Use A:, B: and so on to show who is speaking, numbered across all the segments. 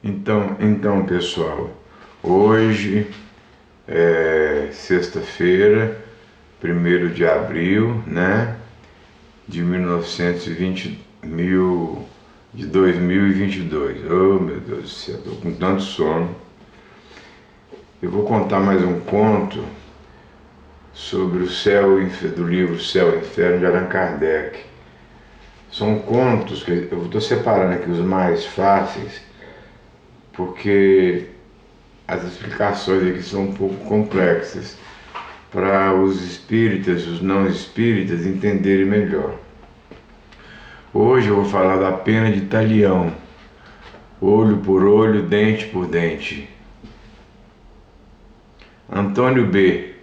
A: Então, pessoal, hoje é sexta-feira, 1º de abril, né, de 1920, de 2022. Oh, meu Deus do céu, estou com tanto sono. Eu vou contar mais um conto sobre o céu, do livro Céu e Inferno de Allan Kardec. São contos que eu estou separando aqui os mais fáceis, porque as explicações aqui são um pouco complexas para os espíritas e os não espíritas entenderem melhor. Hoje eu vou falar da pena de Talião, olho por olho, dente por dente. Antônio B.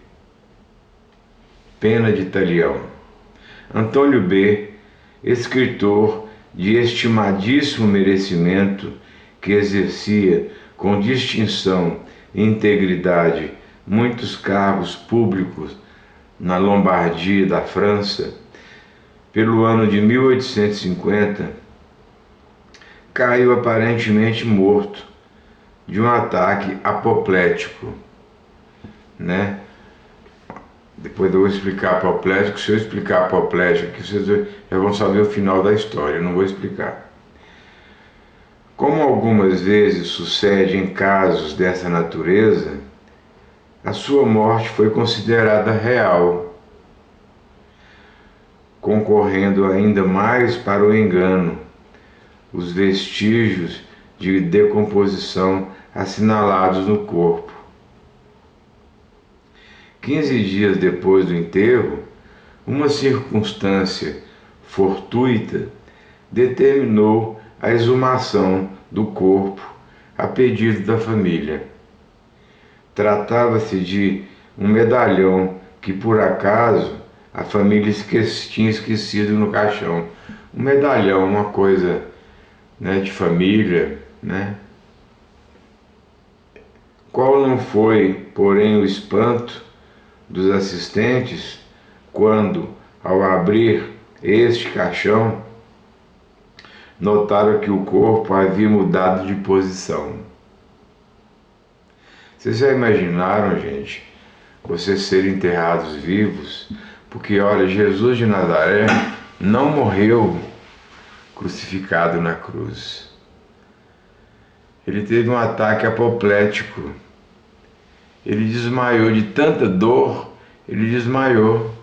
A: Pena de Talião. Antônio B., escritor de estimadíssimo merecimento, que exercia com distinção e integridade muitos cargos públicos na Lombardia da França, pelo ano de 1850, caiu aparentemente morto de um ataque apoplético, né? Depois eu vou explicar apoplético. Se eu explicar apoplético aqui, vocês já vão saber o final da história, eu não vou explicar. Como algumas vezes sucede em casos dessa natureza, a sua morte foi considerada real, concorrendo ainda mais para o engano os vestígios de decomposição assinalados no corpo. 15 dias depois do enterro, uma circunstância fortuita determinou a exumação do corpo a pedido da família. Tratava-se de um medalhão que, por acaso, a família tinha esquecido no caixão. Um medalhão, uma coisa, né, de família, né? Qual não foi, porém, o espanto dos assistentes quando, ao abrir este caixão, notaram que o corpo havia mudado de posição. Vocês já imaginaram, gente, vocês serem enterrados vivos? Porque, olha, Jesus de Nazaré não morreu crucificado na cruz. Ele teve um ataque apoplético. Ele desmaiou de tanta dor, ele desmaiou.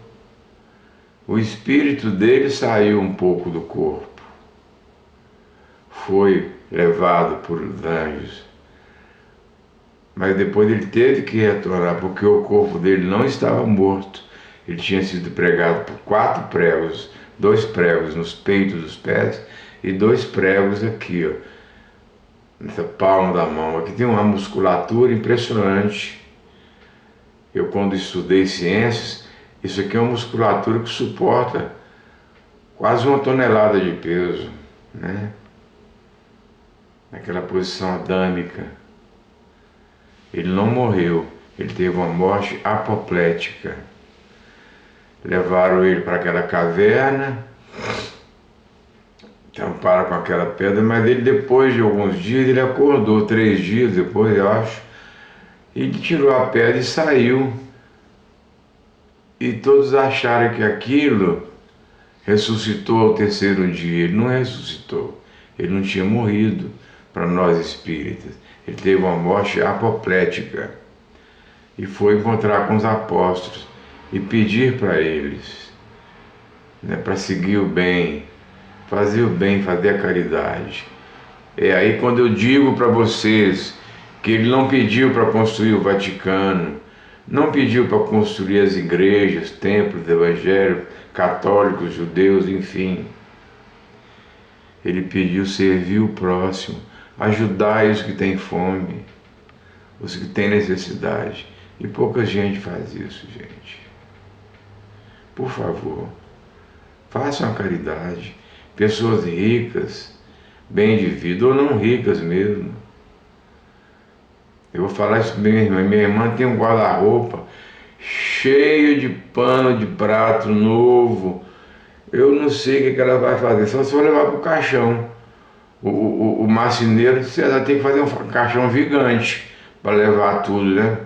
A: O espírito dele saiu um pouco do corpo. Foi levado por anjos. Mas depois ele teve que retornar, porque o corpo dele não estava morto. Ele tinha sido pregado por 4 pregos, 2 pregos nos peitos dos pés e 2 pregos aqui, ó, nessa palma da mão. Aqui tem uma musculatura impressionante. Eu, quando estudei ciências, isso aqui é uma musculatura que suporta quase 1 tonelada de peso, né? Naquela posição adâmica. Ele não morreu, ele teve uma morte apoplética. Levaram ele para aquela caverna, tamparam com aquela pedra, mas ele, depois de alguns dias, ele acordou, 3 dias depois, eu acho. Ele tirou a pedra e saiu. E todos acharam que aquilo ressuscitou ao 3º dia. Ele não ressuscitou. Ele não tinha morrido, para nós espíritas. Ele teve uma morte apoplética. E foi encontrar com os apóstolos e pedir para eles, né, para seguir o bem, fazer a caridade. É aí quando eu digo para vocês que ele não pediu para construir o Vaticano, não pediu para construir as igrejas, templos evangélicos, católicos, judeus, enfim. Ele pediu servir o próximo, ajudar os que têm fome, os que têm necessidade. E pouca gente faz isso, gente. Por favor, façam a caridade. Pessoas ricas, bem de vida, ou não ricas mesmo. Eu vou falar isso para minha irmã. Minha irmã tem um guarda-roupa cheio de pano de prato novo. Eu não sei o que ela vai fazer, só se for levar para o caixão. o marceneiro disse, vai ter que fazer um caixão gigante para levar tudo, né,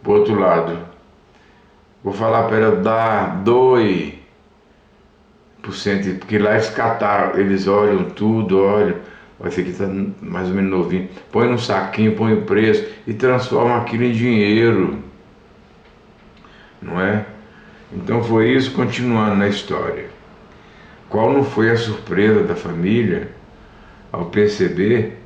A: pro outro lado. Vou falar para ela, dar 2%, porque lá eles cataram, eles olham tudo, olham, esse aqui está mais ou menos novinho, põe num saquinho, põe o preço e transforma aquilo em dinheiro, não é? Então foi isso, continuando na história. Qual não foi a surpresa da família ao perceber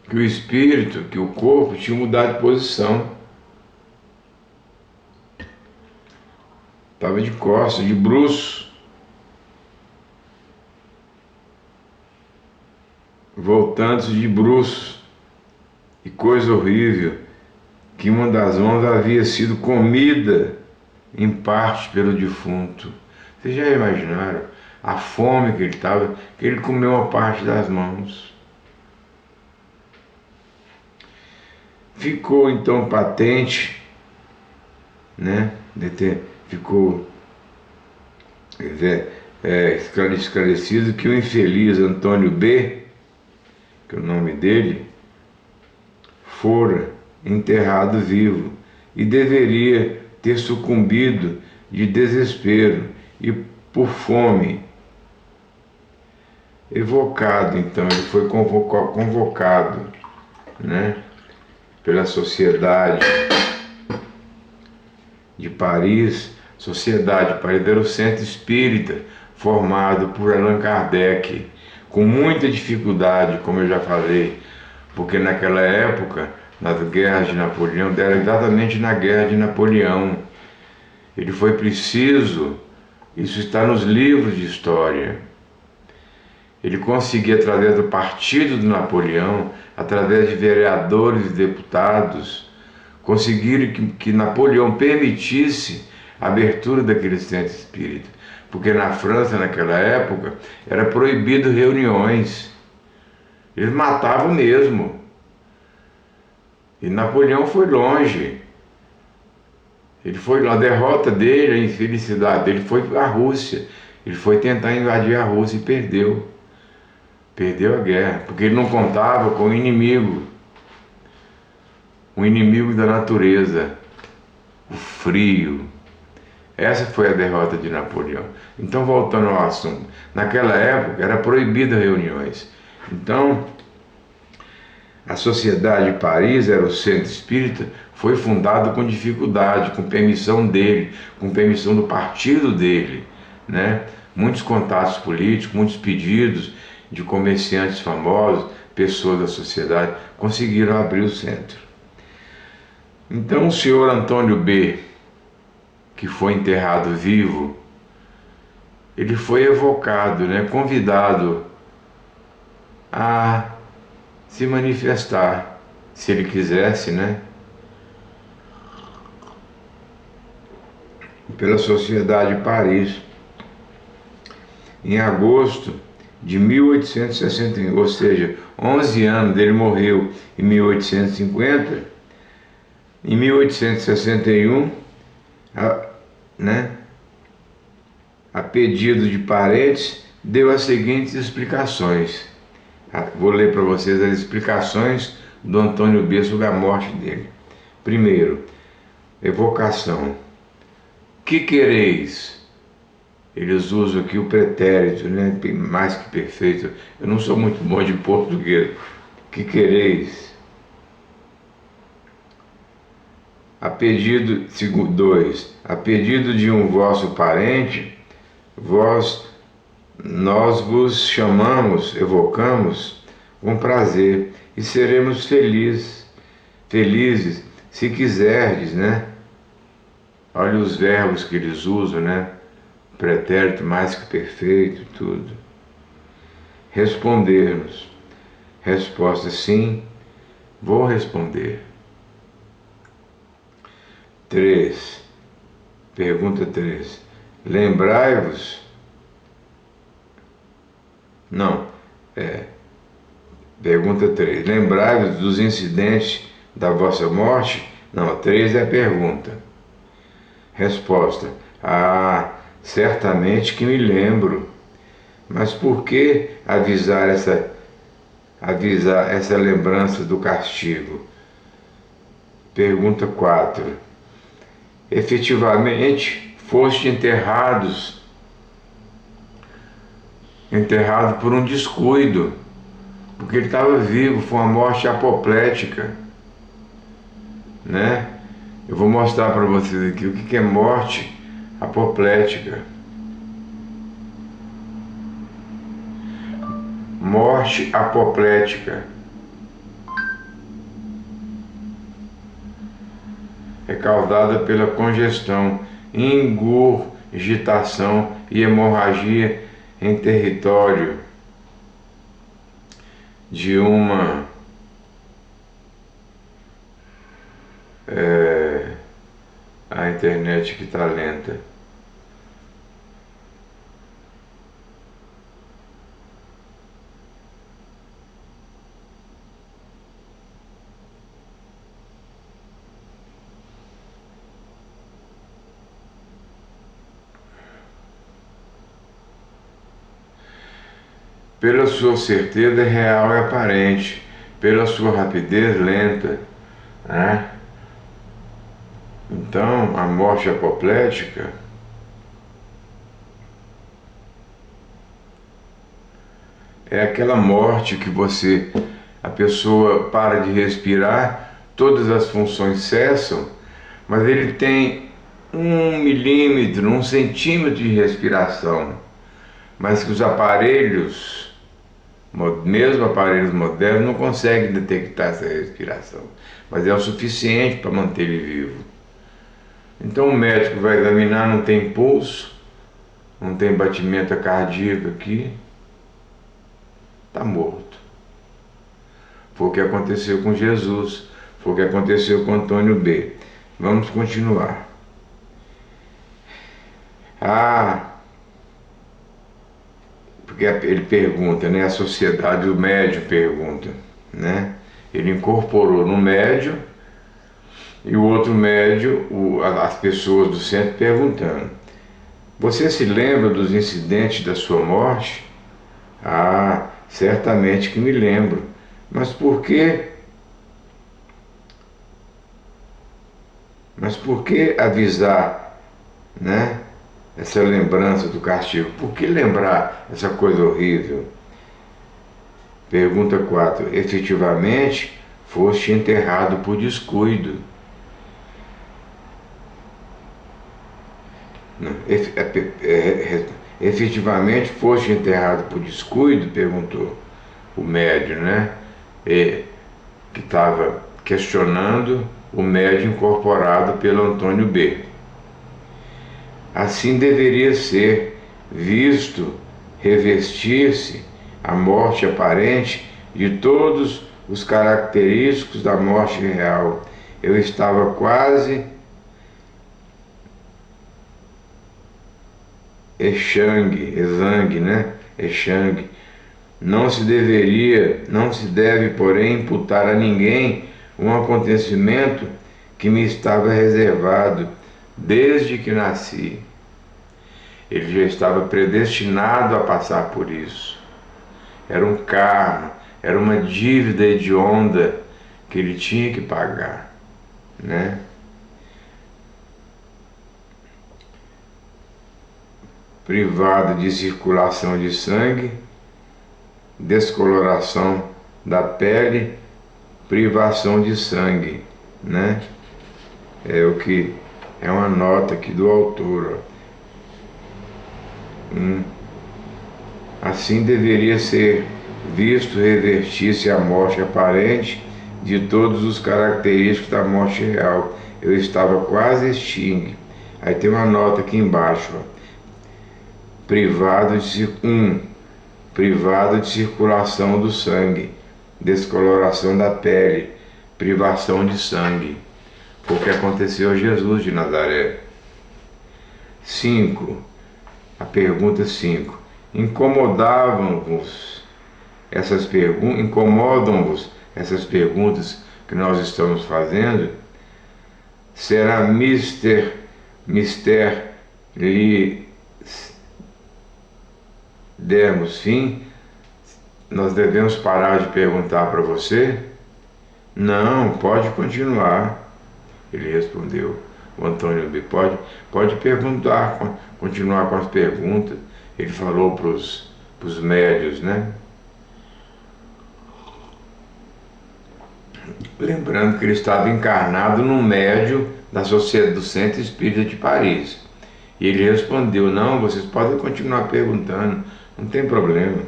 A: que o espírito, que o corpo tinha mudado de posição. Estava de costas, de bruços, voltando-se de bruços. E coisa horrível, que uma das mãos havia sido comida em parte pelo defunto. Vocês já imaginaram a fome que ele estava, que ele comeu uma parte das mãos? Ficou então patente, né? Ficou esclarecido que o infeliz Antônio B., que é o nome dele, fora enterrado vivo e deveria ter sucumbido de desespero e por fome. Evocado, então, ele foi convocado, né, pela Sociedade de Paris. Sociedade de Paris era o centro espírita formado por Allan Kardec, com muita dificuldade, como eu já falei, porque naquela época, nas guerras de Napoleão, era exatamente na guerra de Napoleão. Ele foi preciso, isso está nos livros de história, ele conseguia, através do partido de Napoleão, através de vereadores e deputados, conseguir que Napoleão permitisse a abertura daquele centro espírita. Porque na França, naquela época, era proibido reuniões. Eles matavam mesmo. E Napoleão foi longe. Ele foi, a derrota dele, a infelicidade dele foi a Rússia. Ele foi tentar invadir a Rússia e perdeu. Perdeu a guerra, porque ele não contava com o inimigo. O inimigo da natureza, o frio. Essa foi a derrota de Napoleão. Então, voltando ao assunto, naquela época era proibido reuniões. Então, a Sociedade de Paris, era o centro espírita, foi fundado com dificuldade, com permissão dele, com permissão do partido dele, né? Muitos contatos políticos, muitos pedidos de comerciantes famosos, pessoas da sociedade, conseguiram abrir o centro. Então o senhor Antônio B., que foi enterrado vivo, ele foi evocado, né, convidado a se manifestar, se ele quisesse, né, pela Sociedade de Paris, em agosto de 1861, ou seja, 11 anos, ele morreu em 1850, em 1861, a pedido de parentes, deu as seguintes explicações. Vou ler para vocês as explicações do Antônio B. sobre a morte dele. Primeiro, evocação. Que quereis? Eles usam aqui o pretérito, né? Mais que perfeito. Eu não sou muito bom de português. Que quereis? A pedido, segundo 2, a pedido de um vosso parente, nós vos chamamos, evocamos, com prazer, e seremos felizes, se quiserdes, né? Olha os verbos que eles usam, né? Pretérito mais que perfeito, tudo. Respondermos. Resposta: sim, vou responder. 3. Pergunta 3. Lembrai-vos. Não. Pergunta 3. Lembrai-vos dos incidentes da vossa morte? Não, 3 é a pergunta. Resposta: certamente que me lembro. Mas por que avisar essa lembrança do castigo? Pergunta 4. Efetivamente foste enterrado por um descuido, porque ele estava vivo, foi uma morte apoplética, né? Eu vou mostrar para vocês aqui o que é morte apoplética. Morte apoplética é causada pela congestão, ingurgitação e hemorragia em território de uma a internet que está lenta. Pela sua certeza real e aparente, pela sua rapidez lenta, né? Então, a morte apoplética é aquela morte que a pessoa para de respirar, todas as funções cessam, mas ele tem 1 milímetro, 1 centímetro de respiração, mas que os aparelhos, mesmo aparelhos modernos, não conseguem detectar essa respiração, mas é o suficiente para manter ele vivo. Então o médico vai examinar, não tem pulso, não tem batimento cardíaco aqui, está morto. Foi o que aconteceu com Jesus, foi o que aconteceu com Antônio B. Vamos continuar. Porque ele pergunta, né? A sociedade, o médium pergunta, né? Ele incorporou no médium e o outro médium, as pessoas do centro perguntando: você se lembra dos incidentes da sua morte? Certamente que me lembro. Mas por que? Mas por que avisar, né? Essa lembrança do castigo? Por que lembrar essa coisa horrível? Pergunta 4. Efetivamente foste enterrado por descuido. Não, efetivamente foste enterrado por descuido? Perguntou o médium, né? Que estava questionando o médium incorporado pelo Antônio B. Assim deveria ser visto revestir-se a morte aparente de todos os característicos da morte real. Eu estava quase exangue, né? Exangue. Não se deve, porém, imputar a ninguém um acontecimento que me estava reservado desde que nasci. Ele já estava predestinado a passar por isso. Era um karma, era uma dívida hedionda que ele tinha que pagar, né? Privado de circulação de sangue, descoloração da pele, privação de sangue, né? É o que é uma nota aqui do autor. Assim deveria ser visto revertir-se a morte aparente de todos os característicos da morte real. Eu estava quase extingue. Aí tem uma nota aqui embaixo, ó. Privado de circulação do sangue, descoloração da pele, privação de sangue. Foi o que aconteceu a Jesus de Nazaré. 5. A pergunta 5. Incomodam-vos essas perguntas que nós estamos fazendo? Será mister dermos fim, nós devemos parar de perguntar para você? Não, pode continuar. Ele respondeu. O Antônio B. Pode perguntar, continuar com as perguntas. Ele falou para os médios, né? Lembrando que ele estava encarnado no médio da Sociedade do Centro Espírita de Paris. E ele respondeu, não, vocês podem continuar perguntando, não tem problema.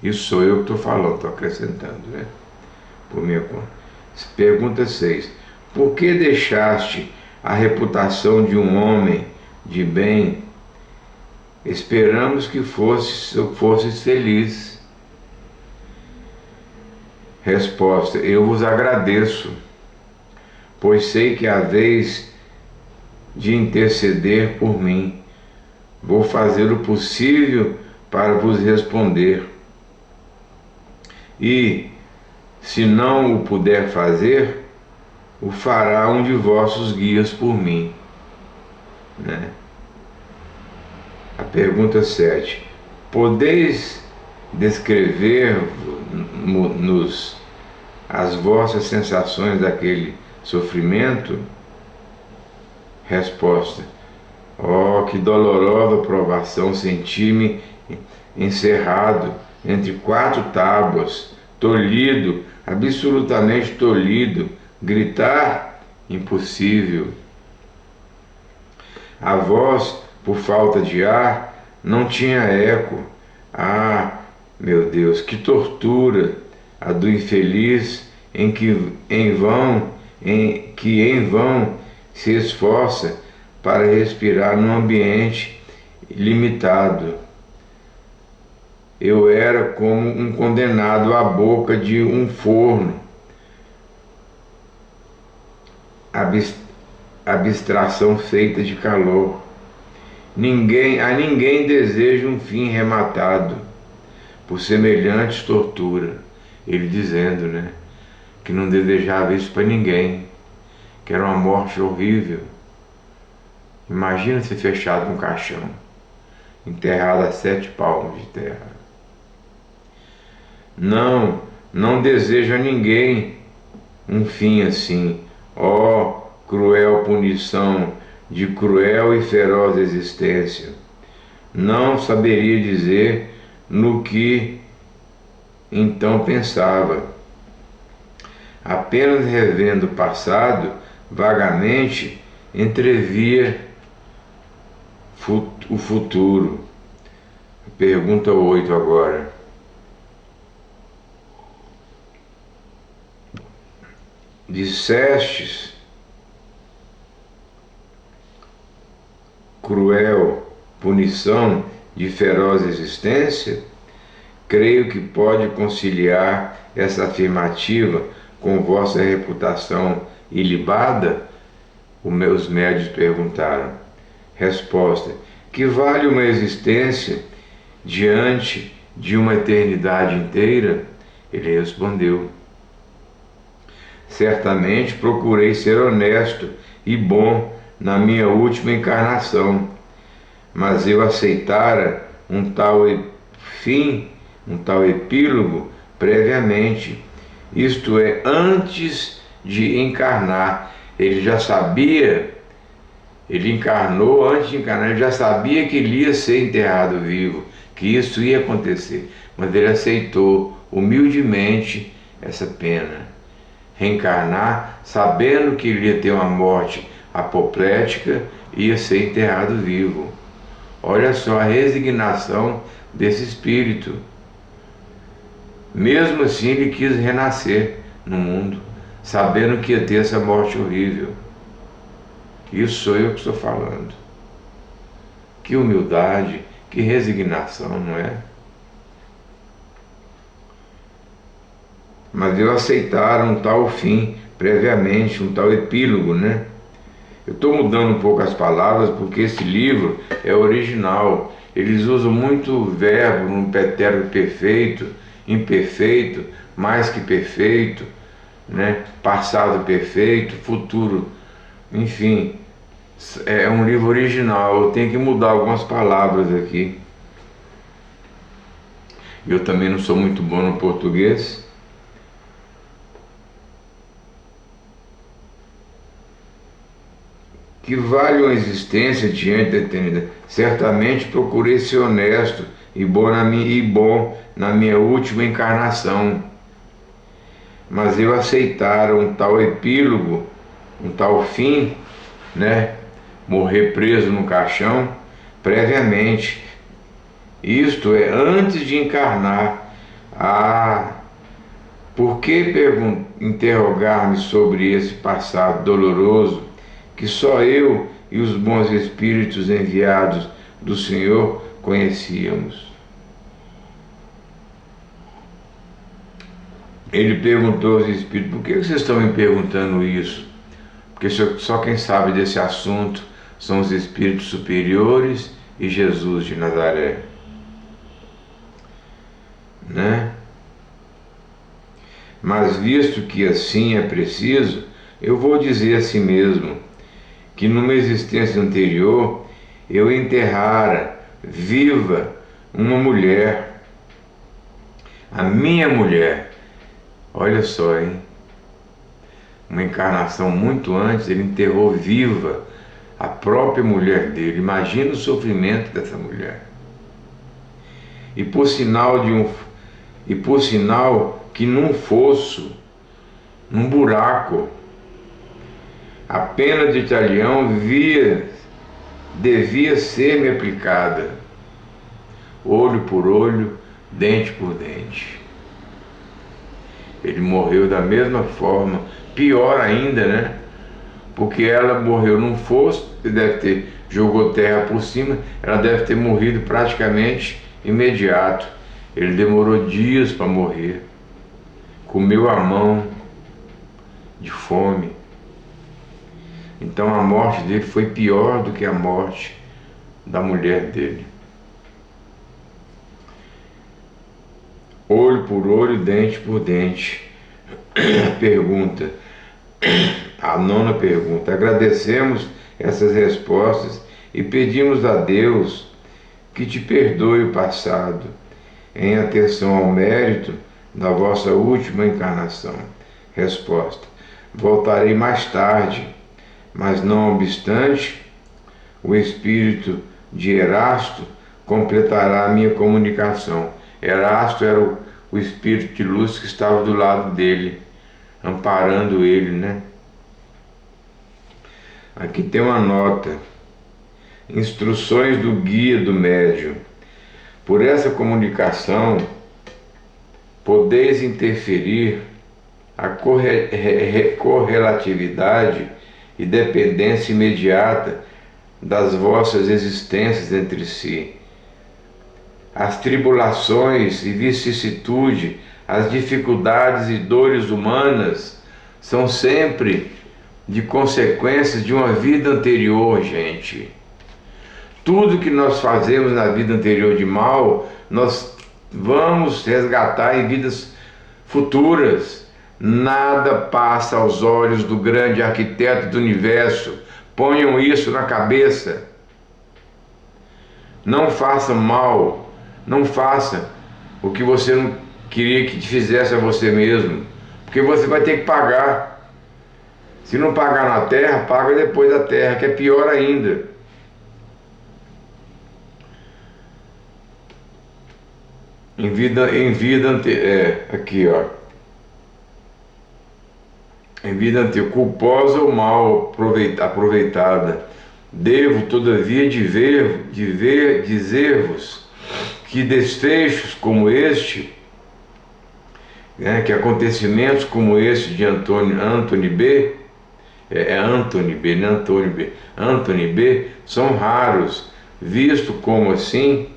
A: Isso sou eu que estou falando, estou acrescentando, né? Por minha conta. Pergunta 6. Por que deixaste a reputação de um homem de bem? Esperamos que fosses feliz. Resposta: eu vos agradeço, pois sei que haveis de interceder por mim. Vou fazer o possível para vos responder. E, se não o puder fazer, o fará um de vossos guias por mim. Né? A pergunta 7. Podeis descrever-nos as vossas sensações daquele sofrimento? Resposta: oh, que dolorosa provação senti-me encerrado entre 4 tábuas, tolhido, absolutamente tolhido, gritar impossível. A voz, por falta de ar, não tinha eco. Ah, meu Deus, que tortura a do infeliz que em vão se esforça para respirar num ambiente limitado. Eu era como um condenado à boca de um forno, abstração feita de calor. A ninguém deseja um fim rematado por semelhantes tortura. Ele dizendo, né, que não desejava isso para ninguém, que era uma morte horrível. Imagina ser fechado num caixão, enterrado a 7 palmos de terra. Não desejo a ninguém um fim assim. Ó, cruel punição de cruel e feroz existência. Não saberia dizer no que então pensava. Apenas revendo o passado, vagamente entrevia o futuro. Pergunta 8 agora. Dissestes, cruel punição de feroz existência? Creio que pode conciliar essa afirmativa com vossa reputação ilibada? Os meus médios perguntaram. Resposta: que vale uma existência diante de uma eternidade inteira? Ele respondeu: certamente procurei ser honesto e bom na minha última encarnação, mas eu aceitara um tal fim, um tal epílogo previamente, isto é, antes de encarnar. Ele já sabia, ele encarnou antes de encarnar, ele já sabia que ele ia ser enterrado vivo, que isso ia acontecer, mas ele aceitou humildemente essa pena. Reencarnar, sabendo que ele ia ter uma morte apoplética, ia ser enterrado vivo. Olha só a resignação desse espírito. Mesmo assim, ele quis renascer no mundo, sabendo que ia ter essa morte horrível. Isso sou eu que estou falando. Que humildade, que resignação, não é? Mas eu aceitara um tal fim previamente, um tal epílogo, né? Eu estou mudando um pouco as palavras porque esse livro é original. Eles usam muito verbo no pretérito perfeito, imperfeito, mais que perfeito, né? Passado perfeito, futuro, enfim, É um livro original, eu tenho que mudar algumas palavras aqui. Eu também não sou muito bom no português. Que vale uma existência diante da eternidade. Certamente procurei ser honesto e bom na minha última encarnação. Mas eu aceitar um tal epílogo, um tal fim, né? Morrer preso no caixão, previamente. Isto é, antes de encarnar. Por que interrogar-me sobre esse passado doloroso que só eu e os bons espíritos enviados do Senhor conhecíamos? Ele perguntou aos espíritos: por que vocês estão me perguntando isso? Porque só quem sabe desse assunto são os espíritos superiores e Jesus de Nazaré, né? Mas visto que assim é preciso, eu vou dizer a si mesmo que numa existência anterior eu enterrara viva uma mulher, a minha mulher. Olha só, hein? Uma encarnação muito antes, ele enterrou viva a própria mulher dele. Imagina o sofrimento dessa mulher. E por sinal que num fosso, num buraco, a pena de Italião devia ser-me aplicada, olho por olho, dente por dente. Ele morreu da mesma forma, pior ainda, né? Porque ela morreu num fosso, jogou terra por cima, ela deve ter morrido praticamente imediato. Ele demorou dias para morrer, comeu a mão de fome. Então a morte dele foi pior do que a morte da mulher dele. Olho por olho, dente por dente. A nona pergunta. Agradecemos essas respostas e pedimos a Deus que te perdoe o passado, em atenção ao mérito da vossa última encarnação. Resposta: voltarei mais tarde, mas não obstante, o espírito de Erasto completará a minha comunicação. Erasto era o espírito de luz que estava do lado dele, amparando ele, né? Aqui tem uma nota: instruções do guia do médium. Por essa comunicação, podeis interferir a correlatividade e dependência imediata das vossas existências entre si. As tribulações e vicissitude, as dificuldades e dores humanas são sempre de consequências de uma vida anterior, gente. Tudo que nós fazemos na vida anterior de mal, nós vamos resgatar em vidas futuras. Nada passa aos olhos do grande arquiteto do universo. Ponham isso na cabeça. Não faça mal. Não faça o que você não queria que te fizesse a você mesmo. Porque você vai ter que pagar. Se não pagar na terra, paga depois da terra, que é pior ainda. Aqui, ó. Em vida anterior, culposa ou mal aproveitada, devo todavia dizer-vos que desfechos como este, né, que acontecimentos como este de Anthony B, Anthony B, são raros, visto como assim.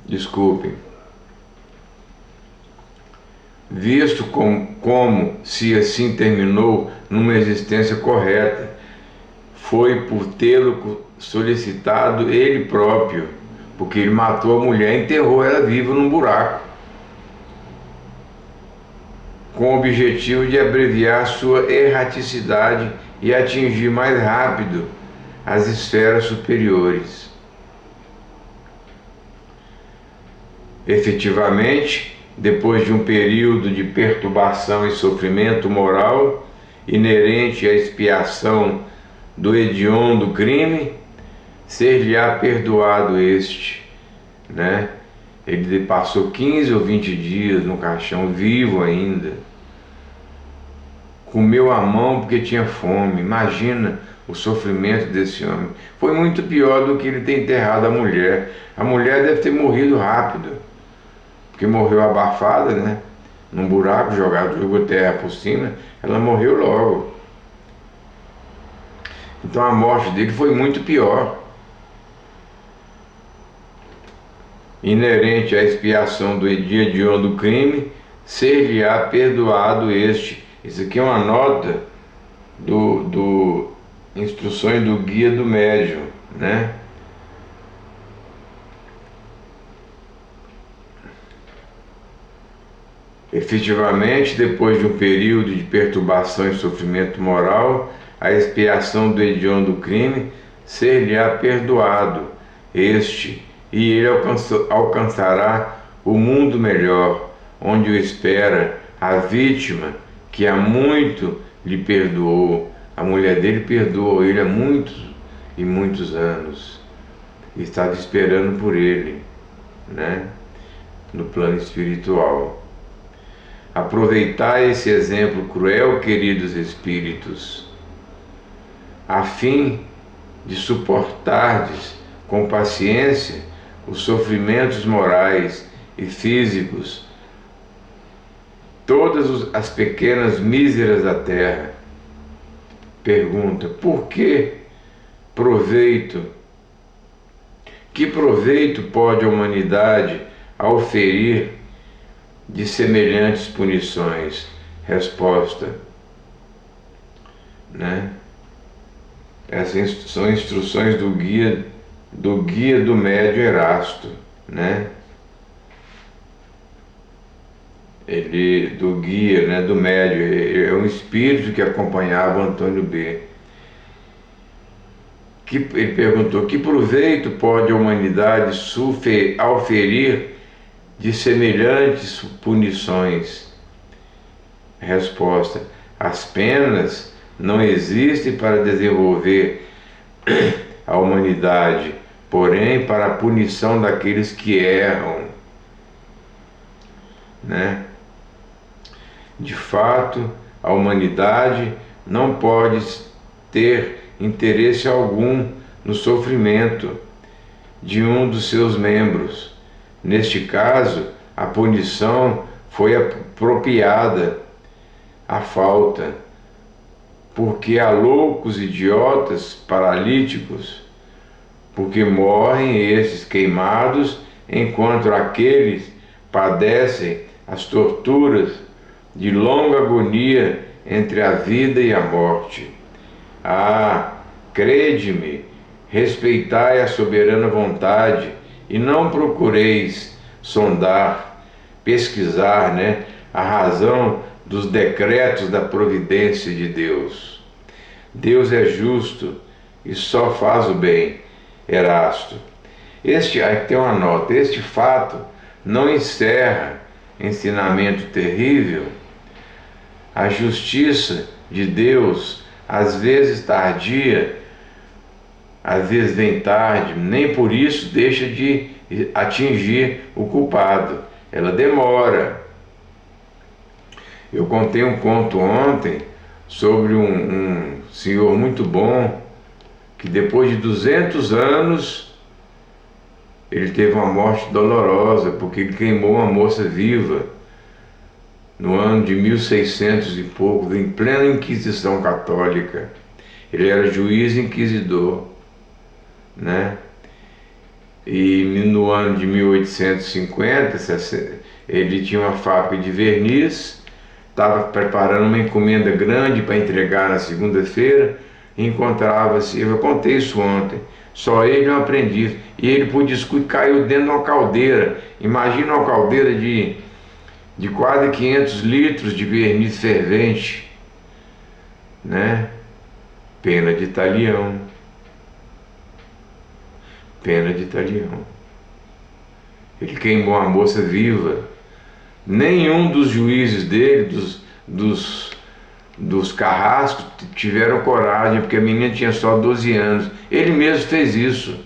A: Desculpem. Visto como se assim terminou numa existência correta, foi por tê-lo solicitado ele próprio, porque ele matou a mulher e enterrou ela viva num buraco. com o objetivo de abreviar sua erraticidade e atingir mais rápido as esferas superiores. Efetivamente, depois de um período de perturbação e sofrimento moral inerente à expiação do hediondo crime, ser-lhe-á perdoado este, né? Ele passou 15 ou 20 dias no caixão, vivo ainda. Comeu a mão porque tinha fome. Imagina o sofrimento desse homem. Foi muito pior do que ele ter enterrado a mulher. A mulher deve ter morrido rápido, porque morreu abafada, né? Num buraco, jogou terra por cima, ela morreu logo. Então a morte dele foi muito pior. Inerente à expiação do dia hediondo crime, ser-lhe-á perdoado este. Isso aqui é uma nota do Instruções do Guia do Médium, né? Efetivamente, depois de um período de perturbação e sofrimento moral, a expiação do hediondo crime, ser-lhe-á perdoado este, e ele alcançará o mundo melhor, onde o espera a vítima que há muito lhe perdoou. A mulher dele perdoou ele há muitos e muitos anos. E estava esperando por ele, né? No plano espiritual. Aproveitai esse exemplo cruel, queridos espíritos, a fim de suportardes com paciência os sofrimentos morais e físicos, todas as pequenas míseras da terra. Pergunta: por que proveito? Que proveito pode a humanidade auferir de semelhantes punições? Resposta, né? Essas são instruções do guia do médium Erasto, né? Ele, do guia, né, do médium, é um espírito que acompanhava o Antônio B. Ele perguntou: que proveito pode a humanidade auferir de semelhantes punições? Resposta: as penas não existem para desenvolver a humanidade, porém para a punição daqueles que erram, né? De fato, a humanidade não pode ter interesse algum no sofrimento de um dos seus membros. Neste caso, a punição foi apropriada à falta, porque há loucos idiotas paralíticos, porque morrem esses queimados, enquanto aqueles padecem as torturas de longa agonia entre a vida e a morte. Ah, crede-me, respeitai a soberana vontade e não procureis sondar, pesquisar, né, a razão dos decretos da providência de Deus. Deus é justo e só faz o bem. Erasto. Aí tem uma nota: este fato não encerra ensinamento terrível. A justiça de Deus, às vezes tardia, às vezes vem tarde, nem por isso deixa de atingir o culpado. Ela demora. Eu contei um conto ontem sobre um senhor muito bom, que depois de 200 anos ele teve uma morte dolorosa, porque ele queimou uma moça viva no ano de 1600 e pouco, em plena Inquisição Católica. Ele era juiz inquisidor, né? E no ano de 1850, ele tinha uma fábrica de verniz, estava preparando uma encomenda grande para entregar na segunda-feira, e encontrava-se, eu contei isso ontem, só ele é um aprendiz, e ele por descuido caiu dentro de uma caldeira. Imagina uma caldeira de de quase 500 litros de verniz fervente, né? Pena de talião. Pena de talião. Ele queimou a moça viva. Nenhum dos juízes dele, dos carrascos, tiveram coragem, porque a menina tinha só 12 anos. Ele mesmo fez isso.